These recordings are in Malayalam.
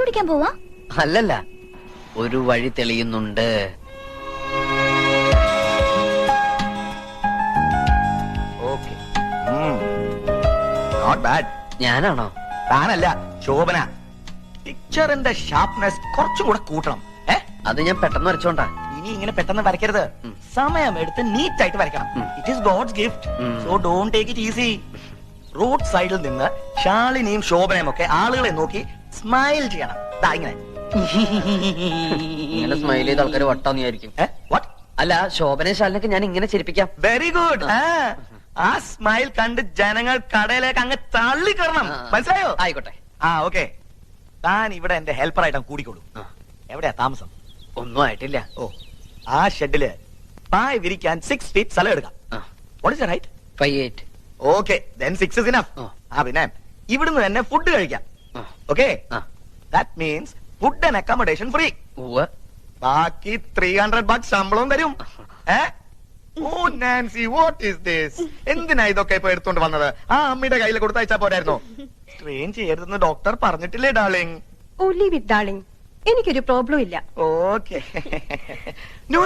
കണ്ടുപിടിക്കാൻ പോവാ? അല്ലല്ല, ഒരു വഴി തെളിയുന്നുണ്ട്. ഞാനാണോ? താനല്ല, ശോഭന. പിക്ചറിന്റെ ഷാർപ്നെസ് കുറച്ചും കൂടെ കൂട്ടണം. അത് ഞാൻ പെട്ടെന്ന് വരച്ചോണ്ടാ. ഇനി ഇങ്ങനെ പെട്ടെന്ന് വരയ്ക്കരുത്. സമയം എടുത്ത് നീറ്റ് ആയിട്ട് വരയ്ക്കണം. It is god's gift, so don't take it easy. Road സൈഡിൽ നിന്ന് ശാലിനിയും ശോഭനയും ഒക്കെ ആളുകളെ നോക്കി സ്മൈൽ ചെയ്യണം. ഇങ്ങനെ സ്മൈൽ ചെയ്ത ആൾക്കാർ വട്ടാന്ന് വിചാരിക്കും. അല്ല, ശോഭനയും ശാലിനൊക്കെ ഞാൻ ഇങ്ങനെ ചിരിപ്പിക്കാം. Very good. ആ സ്മൈൽ കണ്ട് ജനങ്ങൾ കടയിലേക്ക് അങ്ങ് തള്ളിക്കറണം. മനസ്സിലായോ? ആയിക്കോട്ടെ. ഓക്കെ. താൻ ഇവിടെ എന്റെ ഹെൽപ്പർ ആയിട്ട് കൂടിക്കോളൂ. എവിടെയാ താമസം? ഒന്നും ആയിട്ടില്ല. ആ ഷെഡില് പായ വിരിക്കാൻ 6 feet സ്ഥലം എടുക്കാം. What is the height? 5'8". Okay, then 6 is enough. പിന്നെ ഇവിടുന്ന് തന്നെ ഫുഡ് കഴിക്കാം. Okay? That means food and accommodation free. ബാക്കി $300 ശമ്പളവും തരും. Oh Nancy, what is this? എന്തിനാ ഇതൊക്കെ ഇപ്പൊ എടുത്തോണ്ട് വന്നത്? ആ അമ്മയുടെ കയ്യിൽ കൊടുത്തയച്ചാ പോരായിരുന്നോ? ട്രെയിൻ ചെയ്യരുതെന്ന് ഡോക്ടർ പറഞ്ഞിട്ടില്ലേ darling? Oh, leave it, darling. എനിക്കൊരു പ്രോബ്ലം ഇല്ല. Okay. No.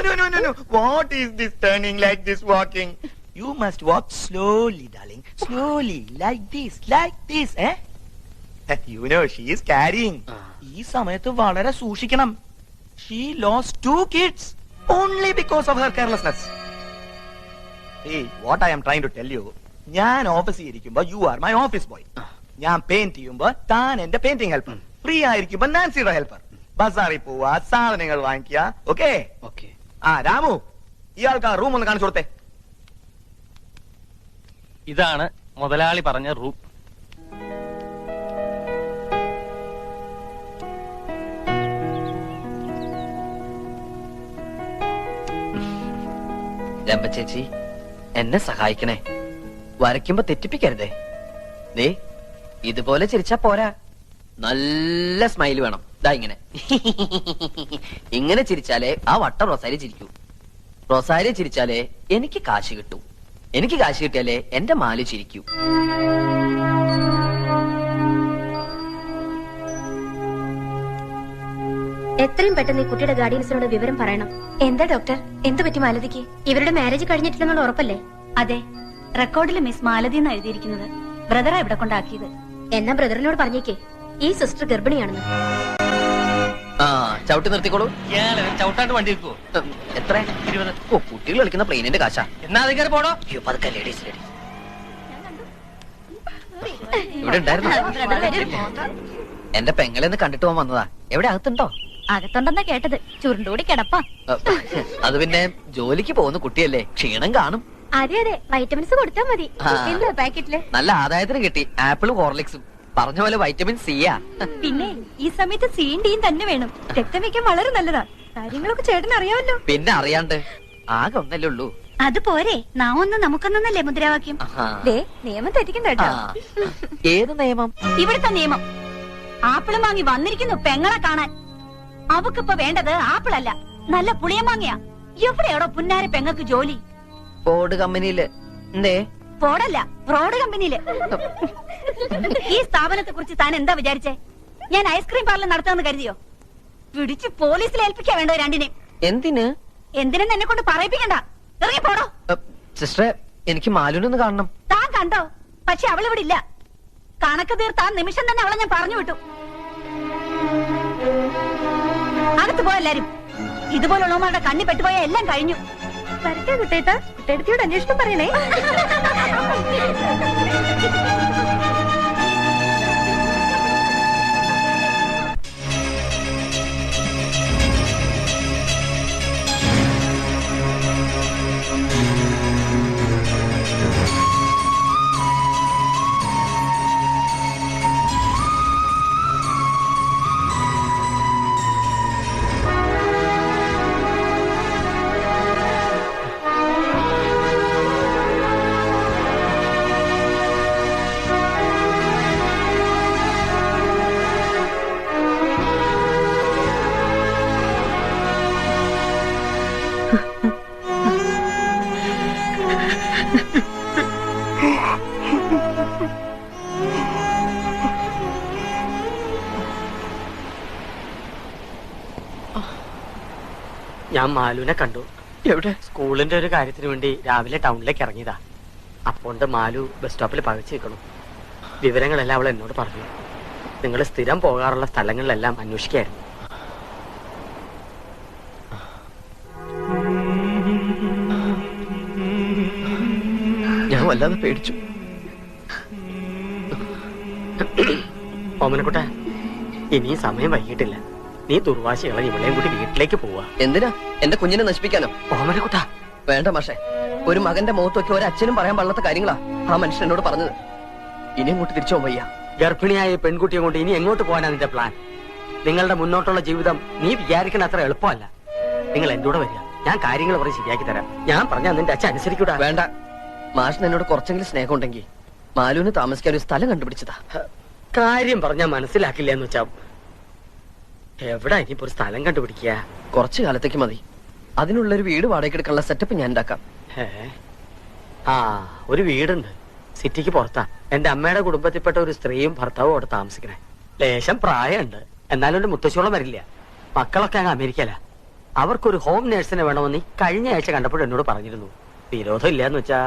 What is this turning like this walking? You must walk slowly, darling. Slowly, like this, You know, she is carrying. ഈ സമയത്ത് വളരെ സൂക്ഷിക്കണം. She lost 2 kids only because of her carelessness. See, what I am trying to tell you, ഞാൻ ഓഫീസിൽ ഇരിക്കുമ്പോ you are my office boy. ഞാൻ പെയിന്റ് ചെയ്യുമ്പോ താൻ എന്റെ പെയിന്റിംഗ് ഹെൽപ്പർ. ഫ്രീ ആയിരിക്കുമ്പോ നാൻസിയുടെ ഹെൽപ്പർ. ബസാറിൽ പോവാ, സാധനങ്ങൾ വാങ്ങിക്കുക. ഓക്കെ? രാമു, ഇയാൾക്ക് ആ റൂം ഒന്ന് കാണിച്ചു കൊടുത്തേ. ഇതാണ് മുതലാളി പറഞ്ഞ റൂം. രമ്പ ചേച്ചി, എന്നെ സഹായിക്കണേ. വരയ്ക്കുമ്പോ തെറ്റിപ്പിക്കരുതേ. ദേ, ഇതുപോലെ ചിരിച്ചാ പോരാ, നല്ല സ്മൈൽ വേണം. ദാ ഇങ്ങനെ ഇങ്ങനെ ചിരിച്ചാലേ ആ വട്ട റൊസാരി ചിരിക്കൂ. റൊസാരി ചിരിച്ചാലേ എനിക്ക് കാശ് കിട്ടൂ. എനിക്ക് കാശ് കിട്ടിയാലേ എന്റെ മാലു ചിരിക്കൂ. എത്രയും പെട്ടെന്ന് ഈ കുട്ടിയുടെ ഗാർഡിയൻസിനോട് വിവരം പറയണം. എന്താ ഡോക്ടർ, എന്ത് പറ്റി മാലതിക്ക്? ഇവരുടെ മാരേജ് കഴിഞ്ഞിട്ടില്ലെന്നുള്ള ഉറപ്പല്ലേ? അതെ, റെക്കോർഡിൽ മിസ് മാലതി എന്ന് എഴുതിയിരിക്കുന്നത്. ബ്രദറാ ഇവിടെ കൊണ്ടാക്കിയത്. എന്നാ ബ്രദറിനോട് പറഞ്ഞേക്കേ ഈ സിസ്റ്റർ ഗർഭിണിയാണെന്ന്. ചവിട്ടി നിർത്തിക്കോളൂ. ചവിട്ടാണ്ട് വണ്ടി വെക്കുവോ? എത്ര? 20. കുട്ടികൾ കളിക്കുന്ന പ്ലെയിനിന്റെ കാശാ. എന്നാ അധികാരം പോടോ. പതുക്കെ, ലേഡീസ്. ഇവിടെ ഉണ്ടായിരുന്നു. എന്റെ പെങ്ങളെന്ന് കണ്ടിട്ട് പോകാൻ വന്നതാ. എവിടെ അകത്തുണ്ടോ? അകത്തുണ്ടെന്നാ കേട്ടത്. ചുരുണ്ടോടി കിടപ്പാ. അത് പിന്നെ ജോലിക്ക് പോകുന്ന കുട്ടിയല്ലേ, ക്ഷീണം കാണും. അതെ, വൈറ്റമിൻസ് കൊടുത്താ മതി. എന്താ പാക്കറ്റില്? നല്ല ആദായത്തിന് കിട്ടി. ആപ്പിളും ഹോർലിക്സും. പറഞ്ഞ പോലെ വൈറ്റമിൻ സിയാ. പിന്നെ ഈ സമയത്ത് സിയും ഡിയും തന്നെ വേണം. രക്തം വെക്കാൻ വളരെ നല്ലതാ. കാര്യങ്ങളൊക്കെ ചേട്ടൻ അറിയാമല്ലോ. പിന്നെ അറിയാണ്ട്, ആകെ ഒന്നല്ലേ ഉള്ളൂ. അത് പോരെ, നാം ഒന്ന് നമുക്കൊന്നല്ലേ മുദ്രാവാക്യം. നിയമം തെറ്റിക്കണ്ട കേട്ടോ. ഏത് നിയമം? ഇവിടുത്തെ നിയമം. ആപ്പിളും വാങ്ങി വന്നിരിക്കുന്നു പെങ്ങളെ കാണാൻ. അവക്കിപ്പോ വേണ്ടത് ആപ്പിളല്ല, നല്ല പുളിയമാങ്ങയാ. എവിടെയാടോ പുന്നാര പെങ്ങൾക്ക് ജോലി? ഫോർഡ് കമ്പനിയില്. എന്തേ? ഫോർഡല്ല, റോഡ് കമ്പനിയില്. ഈ സ്ഥാപനത്തെ കുറിച്ച് താൻ എന്താ വിചാരിച്ചേ? ഞാൻ ഐസ്ക്രീം പാർലർ നടത്താമെന്ന് കരുതിയോ? പിടിച്ച് പോലീസിൽ ഏൽപ്പിക്കാ വേണ്ടോ രണ്ടിനെയും? എന്തിന്? എന്തിനെന്ന് എന്നെ കൊണ്ട് പറയിപ്പിക്കണ്ട. ഇറങ്ങി പോടോ. സിസ്റ്ററെ, എനിക്ക് മാലുനൊന്ന് കാണണം. താൻ കണ്ടോ? പക്ഷെ അവളിവിടെ ഇല്ല. കണക്ക് തീർത്താൻ നിമിഷം തന്നെ അവളെ ഞാൻ പറഞ്ഞു വിട്ടു. അകത്ത് പോയെല്ലാരും. ഇതുപോലുള്ളവന്മാരുടെ കണ്ണി പെട്ടുപോയ എല്ലാം കഴിഞ്ഞു. വരട്ടെ കുട്ടേട്ടാ, കുട്ടേടത്തിയോട് അന്വേഷണം പറയണേ. ഞാൻ മാലുവിനെ കണ്ടു. എവിടെ? സ്കൂളിന്റെ ഒരു കാര്യത്തിന് വേണ്ടി രാവിലെ ടൗണിലേക്ക് ഇറങ്ങിയതാ. അപ്പോണ്ട് മാലു ബസ് സ്റ്റോപ്പിൽ പകച്ചു നിൽക്കണം. വിവരങ്ങളെല്ലാം അവൾ എന്നോട് പറഞ്ഞു. നിങ്ങൾ സ്ഥിരം പോകാറുള്ള സ്ഥലങ്ങളിലെല്ലാം അന്വേഷിക്കായിരുന്നു. ഞാൻ വല്ലാതെ പേടിച്ചു. ഓമനക്കുട്ട, ഇനിയും സമയം വൈകിട്ടില്ല. നീ ദുർവാശി കളഞ്ഞ് ഇവളെയും കൂടി വീട്ടിലേക്ക് പോവാ. എന്തിനാ? എന്റെ കുഞ്ഞിനെ നശിപ്പിക്കാനോ? ഓമനക്കുട്ട, വേണ്ട മാഷെ. ഒരു മകന്റെ മുഖത്തൊക്കെ ഒരച്ഛനും പറയാൻ പാടില്ലാത്ത കാര്യങ്ങളാ ആ മനുഷ്യൻ എന്നോട് പറഞ്ഞത്. ഇനി അങ്ങോട്ട് തിരിച്ചു പോകാൻ വയ്യ. ഗർഭിണിയായ പെൺകുട്ടിയെ കൊണ്ട് ഇനി എങ്ങോട്ട് പോകാനാ നിന്റെ പ്ലാൻ? നിങ്ങളുടെ മുന്നോട്ടുള്ള ജീവിതം നീ വിചാരിക്കുന്ന അത്ര എളുപ്പമല്ല. നിങ്ങൾ എന്റെ കൂടെ വരിക. ഞാൻ കാര്യങ്ങൾ പറഞ്ഞ് ശരിയാക്കി തരാം. ഞാൻ പറഞ്ഞാൽ നിന്റെ അച്ഛൻ അനുസരിക്കൂടാ. വേണ്ട. മാഷിന് എന്നോട് കുറച്ചെങ്കിലും സ്നേഹം ഉണ്ടെങ്കിൽ മാലുവിന് താമസിക്കാൻ ഒരു സ്ഥലം കണ്ടുപിടിച്ചതാ. കാര്യം പറഞ്ഞാൽ മനസ്സിലാക്കില്ല എന്ന് വെച്ചാ എവിടാ ഇനിയിപ്പോ ഒരു സ്ഥലം കണ്ടുപിടിക്കുക? കുറച്ചു കാലത്തേക്ക് മതി. അതിനുള്ളൊരു വീട് വാടകയ്ക്ക് എടുക്കാനുള്ള സെറ്റപ്പ് ഞാൻ ഉണ്ടാക്കാം. ആ, ഒരു വീടുണ്ട് സിറ്റിക്ക് പുറത്താ. എന്റെ അമ്മയുടെ കുടുംബത്തിൽപ്പെട്ട ഒരു സ്ത്രീയും ഭർത്താവും അവിടെ താമസിക്കണേ. ലേശം പ്രായമുണ്ട്, എന്നാലും ഒരു മുത്തശ്ശോളം വരില്ല. മക്കളൊക്കെ അങ്ങ് അമേരിക്കല. അവർക്കൊരു ഹോം നേഴ്സിനെ വേണമെന്ന് കഴിഞ്ഞ ആഴ്ച കണ്ടപ്പോൾ എന്നോട് പറഞ്ഞിരുന്നു. വിരോധം ഇല്ലാന്ന് വെച്ചാ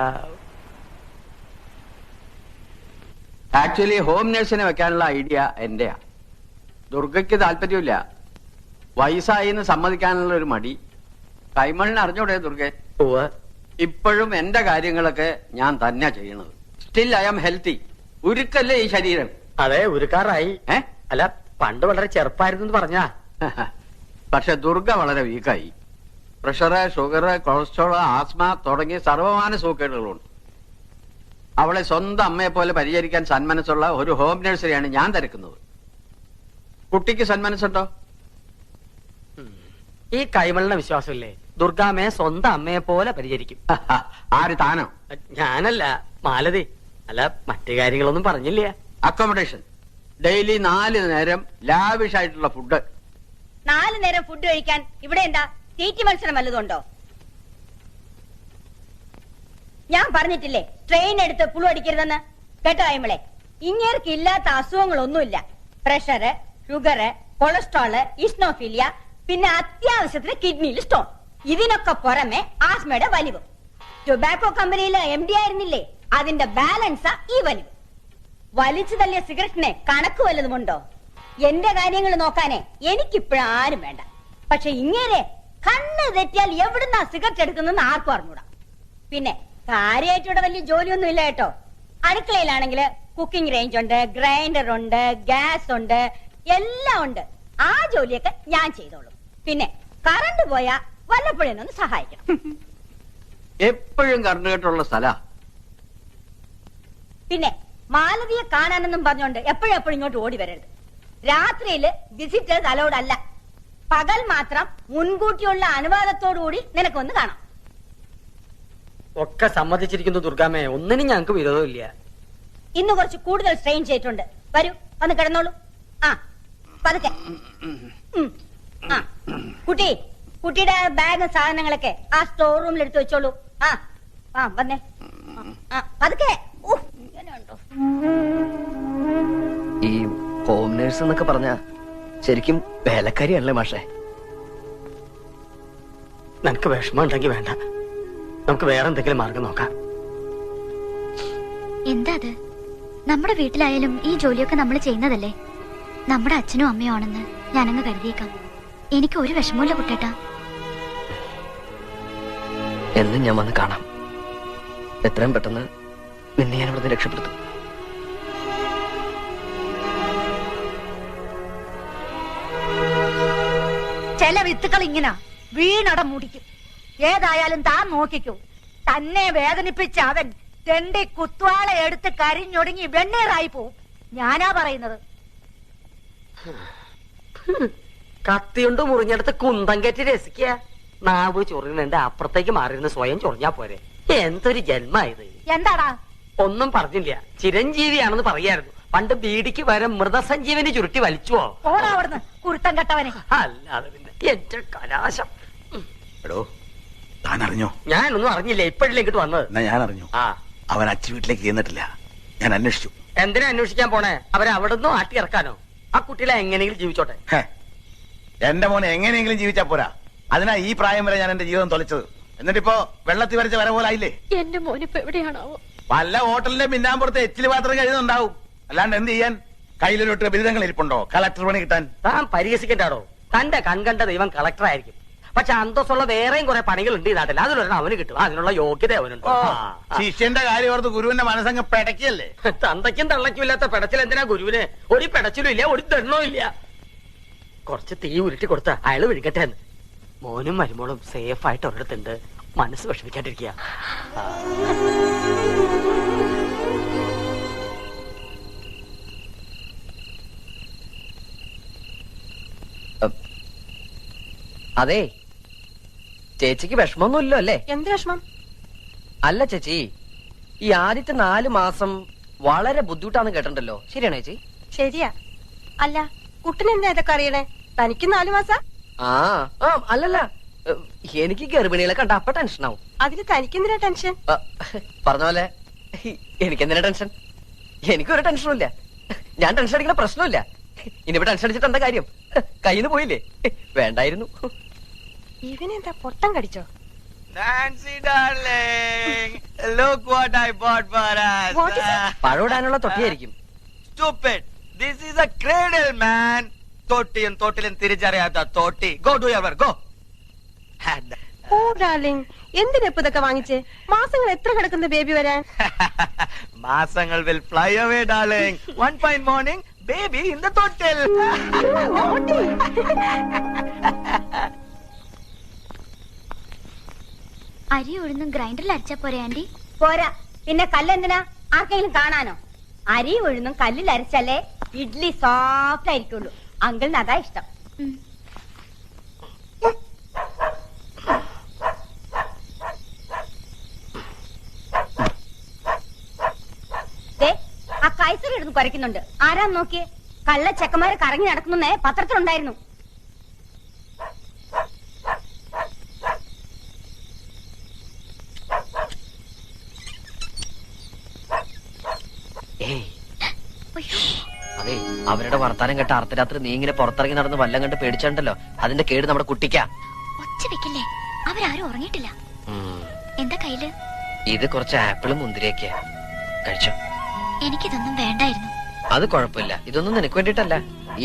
ആക്ച്വലി ഹോം നേഴ്സിനെ വെക്കാനുള്ള ഐഡിയ എന്റെയാ. ദുർഗയ്ക്ക് താല്പര്യമില്ല. വയസ്സായിന്ന് സമ്മതിക്കാനുള്ള ഒരു മടി. കൈമളിന് അറിഞ്ഞൂടെ ദുർഗെ? ഇപ്പോഴും എന്റെ കാര്യങ്ങളൊക്കെ ഞാൻ തന്നെ ചെയ്യണത്. Still I am healthy. ഉരുക്കല്ലേ ഈ ശരീരം? അതെ, ഉരുക്കാറായി. അല്ല, പണ്ട് വളരെ ചെറുപ്പായിരുന്നു പറഞ്ഞാ. പക്ഷെ ദുർഗ വളരെ വീക്കായി. പ്രഷറ്, ഷുഗർ, കൊളസ്ട്രോൾ, ആസ്മ തുടങ്ങിയ സർവമാന സൂക്കേടുകളുണ്ട്. അവളെ സ്വന്തം അമ്മയെ പോലെ പരിചരിക്കാൻ സന്മനസ്സുള്ള ഒരു ഹോം നഴ്സറിയാണ് ഞാൻ തിരക്കുന്നത്. കുട്ടിക്ക് സന്മനസ്സുണ്ടോ? ഈ കൈമളിന്റെ വിശ്വാസമില്ലേ ദുർഗാമ്മയെ സ്വന്തം അമ്മയെ പോലെ പരിചരിക്കും? ആര്, താനോ? ഞാനല്ല, മാലതി. അല്ല, മറ്റു കാര്യങ്ങളൊന്നും പറഞ്ഞില്ല. അക്കോമഡേഷൻ, ഡെയിലി 4 നേരം ലാവിഷ് ആയിട്ടുള്ള ഫുഡ്. 4 നേരം ഫുഡ് കഴിക്കാൻ ഇവിടെ എന്താ തീറ്റി മത്സരം വല്ലതുണ്ടോ? ഞാൻ പറഞ്ഞിട്ടില്ലേ ട്രെയിൻ എടുത്ത് പുളു അടിക്കരുതെന്ന്? കേട്ടോ അയ്മളെ, ഇങ്ങേർക്ക് ഇല്ലാത്ത അസുഖങ്ങളൊന്നുമില്ല. പ്രഷറ്, ഷുഗറ്, കൊളസ്ട്രോള്, ഇസ്നോഫീലിയ, പിന്നെ അത്യാവശ്യത്തിന് കിഡ്നിയിൽ സ്റ്റോൺ. ഇതിനൊക്കെ പുറമെ ആസ്മയുടെ വലിവ്. ടൊബാക്കോ കമ്പനിയിലെ MD ആയിരുന്നില്ലേ, അതിന്റെ ബാലൻസാ ഈ വലിവ്. വലിച്ചു തള്ളിയ സിഗരറ്റിനെ കണക്ക് വല്ലതുമുണ്ടോ? എന്റെ കാര്യങ്ങൾ നോക്കാനേ എനിക്കിപ്പോഴാരും വേണ്ട. പക്ഷെ ഇങ്ങനെ കണ്ണ് തെറ്റിയാൽ എവിടുന്നാ സിഗരറ്റ് എടുക്കുന്നെന്ന് ആർക്കും അറിഞ്ഞൂടാ. പിന്നെ കാര്യമായിട്ടിവിടെ വലിയ ജോലിയൊന്നും ഇല്ല കേട്ടോ. അടുക്കളയിലാണെങ്കിൽ കുക്കിംഗ് റേഞ്ച് ഉണ്ട്, ഗ്രൈൻഡർ ഉണ്ട്, ഗ്യാസ് ഉണ്ട്, എല്ലാം ഉണ്ട്. ആ ജോലിയൊക്കെ ഞാൻ ചെയ്തോളൂ. പിന്നെ കറണ്ട് പോയാ വല്ലപ്പോഴൊന്ന് സഹായിക്കണം. എപ്പോഴും കറണ്ട് കെട്ടുള്ള സ്ഥല. പിന്നെ മാലതിയെ കാണാനെന്നും പറഞ്ഞോണ്ട് എപ്പോഴും ഇങ്ങോട്ട് ഓടി വരരുത്. രാത്രിയില് വിസിറ്റേഴ്സ് അലൗഡ് അല്ല. പകൽ മാത്രം മുൻകൂട്ടിയുള്ള അനുവാദത്തോടുകൂടി നിനക്കൊന്ന് കാണാം. ഒക്കെ സമ്മതിച്ചിരിക്കുന്നു ദുർഗാമ്മയെ. ഒന്നിനും ഞങ്ങൾക്ക് വിരോധമില്ല. ഇന്ന് കുറച്ച് കൂടുതൽ സ്ട്രെയിൻ ചെയ്തിട്ടുണ്ട്. വരൂ, വന്ന് കിടന്നോളൂ. ആ, പതുക്കെ. ആ, കുട്ടിയുടെ ബാഗ് സാധനങ്ങളൊക്കെ ആ സ്റ്റോർ റൂമിൽ എടുത്തു വെച്ചോളൂ. ആ വന്നേ. പതുക്കെ. ഇങ്ങനെയുണ്ടോ? ഈ ഹോം നേഴ്സ് എന്നൊക്കെ പറഞ്ഞ ശരിക്കും വേലക്കാരിയല്ലേ മാഷെ? നിനക്ക് വിഷമം ഉണ്ടെങ്കിൽ വേണ്ട, നമുക്ക് വേറെ എന്തെങ്കിലും മാർഗം നോക്കാം. എന്താ അത്? നമ്മുടെ വീട്ടിലായാലും ഈ ജോലിയൊക്കെ നമ്മൾ ചെയ്യുന്നതല്ലേ. നമ്മുടെ അച്ഛനും അമ്മയും ആണെന്ന് ഞാനങ്ങ് കരുതിയേക്കാം. എനിക്ക് ഒരു വിഷമമില്ല കുട്ടേട്ടാ. എന്നും ഞാൻ വന്ന് കാണാം. എത്രയും പെട്ടെന്ന് നിന്നെ ഞാൻ ഇവിടുന്ന് രക്ഷപ്പെടുത്തും. ചില വിത്തുകൾ ഇങ്ങനെ വീണടം മുടിക്കും. ഏതായാലും താൻ നോക്കിക്കൂ. തന്നെ വേദനിപ്പിച്ച അവൻ തെണ്ടി കുത്വാള എടുത്ത് കരിഞ്ഞൊടുങ്ങി വെണ്ണീറായി പോവും. ഞാനാ പറയുന്നത്. കത്തിയുണ്ട് മുറിഞ്ഞെടുത്ത് കുന്തം കെറ്റി രസിക്കുക. നാവ് ചൊറിയുന്നുണ്ട്, അപ്പുറത്തേക്ക് മാറിയിരുന്ന് സ്വയം ചൊറിഞ്ഞാ പോരെ. എന്തൊരു ജന്മായത്. എന്താടാ? ഒന്നും പറഞ്ഞില്ല. ചിരഞ്ജീവിയാണെന്ന് പറയായിരുന്നു. പണ്ട് ബീഡിക്ക് വരം മൃതസഞ്ജീവനി ചുരുട്ടി വലിച്ചുവോ? ഓടാ അവിടുന്ന് കുരുത്തം കെട്ടവനെ. അല്ലാതെ പിന്നെ എന്റെ കലാശം. എടോ, താൻ അറിഞ്ഞോ? ഞാനൊന്നും അറിഞ്ഞില്ല, ഇപ്പോഴല്ലേ ഇങ്ങോട്ട് വന്നത്. എന്നാ ഞാൻ അറിഞ്ഞു. അവൻ അച്ഛൻ വീട്ടിലേക്ക് ചെന്നിട്ടില്ല. ഞാൻ അന്വേഷിച്ചു. എന്തിനാ അന്വേഷിക്കാൻ പോണേ? അവരെ അവിടെ നിന്നും ആട്ടി ഇറക്കാനോ? ആ കുട്ടികളെ എങ്ങനെയെങ്കിലും ജീവിച്ചോട്ടെ. എന്റെ മോനെ എങ്ങനെയെങ്കിലും ജീവിച്ചാ പോരാ, അതിനാ ഈ പ്രായം വരെ ഞാൻ എന്റെ ജീവിതം തൊലച്ചത്. എന്നിട്ടിപ്പോ വെള്ളത്തിൽ വരച്ച വര പോലെ ആയില്ലേ? എന്റെ മോനിപ്പോ എവിടെയാണാവോ? വല്ല ഹോട്ടലിന്റെ മിന്നാമ്പുറത്ത് എച്ചില് പാത്രം കഴിയുന്നുണ്ടാവും. അല്ലാണ്ട് എന്ത് ചെയ്യാൻ? കയ്യിലൊരു ബിരുദങ്ങൾ ഇരിപ്പുണ്ടോ കളക്ടർ പണി കിട്ടാൻ? താൻ പരിഹസിക്കണ്ടാടോ. തന്റെ കൺകണ്ട ദൈവം കളക്ടർ ആയിരിക്കും. പക്ഷെ അന്തസ്സുള്ള വേറെയും കുറെ പണികളുണ്ട് ഈ നാട്ടിൽ. അതിലൊരെണ്ണം അവന് കിട്ടും. അതിനുള്ള യോഗ്യത അവനുണ്ട്. ശിഷ്യന്റെ കാര്യം ഓർത്ത് ഗുരുവിന്റെ മനസ്സങ്ങ് പിടയ്ക്കല്ലേ? തന്തയ്ക്കും തള്ളയ്ക്കും ഇല്ലാത്ത പെടച്ചിൽ എന്തിനാ ഗുരുവിന്? ഒരു പെടച്ചിലും ഇല്ല, ഒരു ദണ്ണവും ഇല്ല. കുറച്ച് തീ ഉരുട്ടി കൊടുത്ത അയാള് വിഴുകട്ടെ എന്ന്. മോനും മരുമോളും സേഫ് ആയിട്ട് ഒരിടത്തുണ്ട്. മനസ്സ് വിഷമിക്കാണ്ടിരിക്കുക. അതെ, ചേച്ചിക്ക് വിഷമൊന്നുമില്ലോ അല്ലേ? എന്ത് വിഷമം? അല്ല ചേച്ചി, ഈ ആദ്യത്തെ 4 മാസം വളരെ ബുദ്ധിമുട്ടാന്ന് കേട്ടിട്ടുണ്ടല്ലോ, ശരിയാണോ ചേച്ചി? ശരിയാ. അല്ല, കുട്ടനെന്താ ഇതൊക്കെ അറിയണേ? തനിക്ക് 4 മാസം? അല്ലല്ല, എനിക്ക് ഗർഭിണികളെ കണ്ട അപ്പൊ ടെൻഷനാവും. അതിന് തനിക്കെന്തിനാ ടെൻഷൻ? പറഞ്ഞ പോലെ എനിക്കെന്തിനാ ടെൻഷൻ? എനിക്കൊരു ടെൻഷനും ഇല്ല. ഞാൻ ടെൻഷൻ അടിക്കുന്ന പ്രശ്നമില്ല. ഇനിയിപ്പോ ടെൻഷൻ അടിച്ചിട്ട് എന്താ കാര്യം? കയ്യിൽ നിന്ന് പോയില്ലേ? വേണ്ടായിരുന്നു. ഇവനെന്താ പൊട്ടം കടിച്ചോ? Nancy darling, look what I bought for us. What is it? പഴമിടാനുള്ള തൊട്ടിയായിരിക്കും. Stupid. This is a cradle, man. തൊട്ടിയും തൊട്ടിലും തിരിച്ചറിയാത്ത തൊട്ടി. Go do your work, go. Oh darling, എന്തിനെപ്പോ ഇതൊക്കെ വാങ്ങിച്ചേ? മാസങ്ങൾ എത്ര കിടക്കുന്ന ബേബി വരാൻ? മാസങ്ങൾ will fly away, darling. One fine morning, baby in the തൊട്ടിൽ. അരി ഉഴുന്നും ഗ്രൈൻഡറിൽ അരച്ചാ പോരെ ആന്റി? പോരാ, പിന്നെ കല്ലെന്തിനാ? ആർക്കെങ്കിലും കാണാനോ? അരി ഉഴുന്നും കല്ലിൽ അരച്ചാലേ ഇഡ്ലി സോഫ്റ്റ് ആയിരിക്കുള്ളൂ. അങ്കിളിന് അതാ ഇഷ്ടം. ആ കൈസർ എടുത്ത് കുരയ്ക്കുന്നുണ്ട്. ആരാന്ന് നോക്കിയേ? കള്ള ചെക്കന്മാരെ കറങ്ങി നടക്കുന്നേ പത്രത്തിലുണ്ടായിരുന്നു. അതെ, അവരുടെ വർത്താനം കേട്ട അർദ്ധരാത്രി നീ ഇങ്ങനെ പുറത്തിറങ്ങി നടന്ന് വല്ലം കണ്ട് പേടിച്ചിട്ടുണ്ടല്ലോ, അതിന്റെ കേട് നമ്മുടെ കുട്ടിക്കാ. ഒച്ച വെക്കില്ലേ, അവരാരും ഉറങ്ങിയിട്ടില്ല. എന്താ കയ്യില്? ഇത് കുറച്ച് ആപ്പിളും മുന്തിരിയൊക്കെയാ. കഴിച്ചോ. എനിക്കിതൊന്നും വേണ്ടായിരുന്നു. അത് കുഴപ്പമില്ല, ഇതൊന്നും നിനക്ക് വേണ്ടിട്ടല്ല,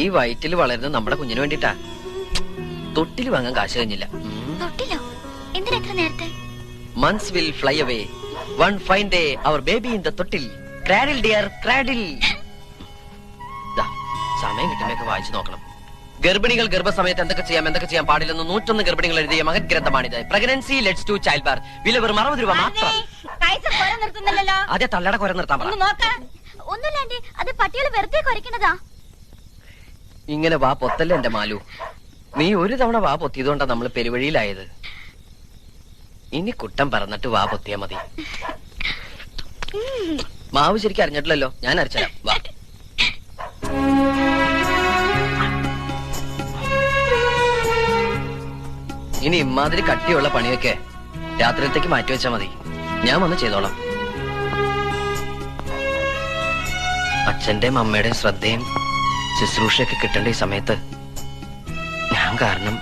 ഈ വയറ്റിൽ വളരുന്ന നമ്മുടെ കുഞ്ഞിന് വേണ്ടിട്ടാ. തൊട്ടിൽ വാങ്ങാൻ കാശ് കഴിഞ്ഞില്ല. തൊട്ടിലോ? എന്തിനാ എത്ര നേരത്തെ? Months will fly away. One fine day, our baby in the തൊട്ടിൽ. Cradle dear, cradle. സമയം കിട്ടുമ്പോഴൊക്കെ വായിച്ചു നോക്കണം. ഗർഭിണികൾ ഗർഭസമയത്ത് എന്തൊക്കെ ചെയ്യാൻ പാടില്ലെന്ന് 101 ഗർഭിണികൾ എഴുതിയ മകൻ ഗ്രന്ഥമാണിത്. Pregnancy leads to childbirth. വില വെറും 60 രൂപ മാത്രം. അതെ, തള്ളയുടെ കുര നിർത്താൻ പറ. ഒന്നുമില്ല ആന്റി, അത് പട്ടികൾ വെറുതെ കുരയ്ക്കണതാ. ഇങ്ങനെ വാ പൊത്തല്ലേ എന്റെ മാലു. നീ ഒരു തവണ വാ പൊത്തിയതുകൊണ്ടാ നമ്മൾ പെരുവഴിയിലായത്. ഇനി കുട്ടം പറന്നിട്ട് വാ പൊത്തിയാ മതി. മാവ് ശരിക്കും അറിഞ്ഞിട്ടില്ലല്ലോ, ഞാൻ അരച്ചരാം. വാ. ഇനി ഇമാതിരി കട്ടിയുള്ള പണിയൊക്കെ രാത്രിയിലത്തേക്ക് മാറ്റിവെച്ചാ മതി. ഞാൻ വന്ന് ചെയ്തോളാം. അച്ഛന്റെയും അമ്മയുടെയും ശ്രദ്ധയും ശുശ്രൂഷയൊക്കെ കിട്ടേണ്ട ഈ സമയത്ത് ഞാൻ കാരണം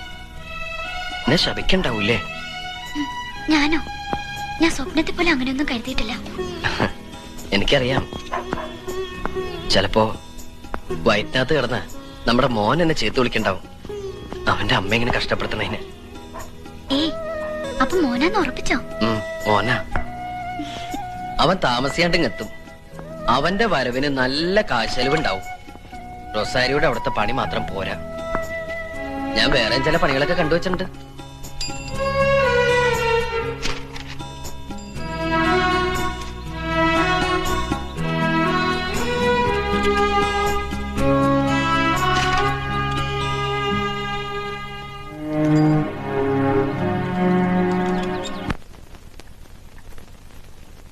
എന്നെ ശപിക്കണ്ടാവൂലേ? ഞാനോ? ഞാൻ സ്വപ്നത്തെ പോലെ അങ്ങനെയൊന്നും കരുതിയിട്ടില്ല. എനിക്കറിയാം, ചിലപ്പോ വയറ്റിനകത്ത് കിടന്ന് നമ്മുടെ മോൻ എന്നെ ചേർത്ത് വിളിക്കണ്ടാവും, അവന്റെ അമ്മ ഇങ്ങനെ കഷ്ടപ്പെടുത്തണേന്. അപ്പൊ മോനാന്ന് ഉറപ്പിച്ചോ? മോനാ. അവൻ താമസിയാണ്ടിങ്ങെത്തും. അവന്റെ വരവിന് നല്ല കാശെലവുണ്ടാവും. റൊസാരിയുടെ അവിടുത്തെ പണി മാത്രം പോരാ, ഞാൻ വേറെ ചില പണികളൊക്കെ കണ്ടുവച്ചിട്ടുണ്ട്.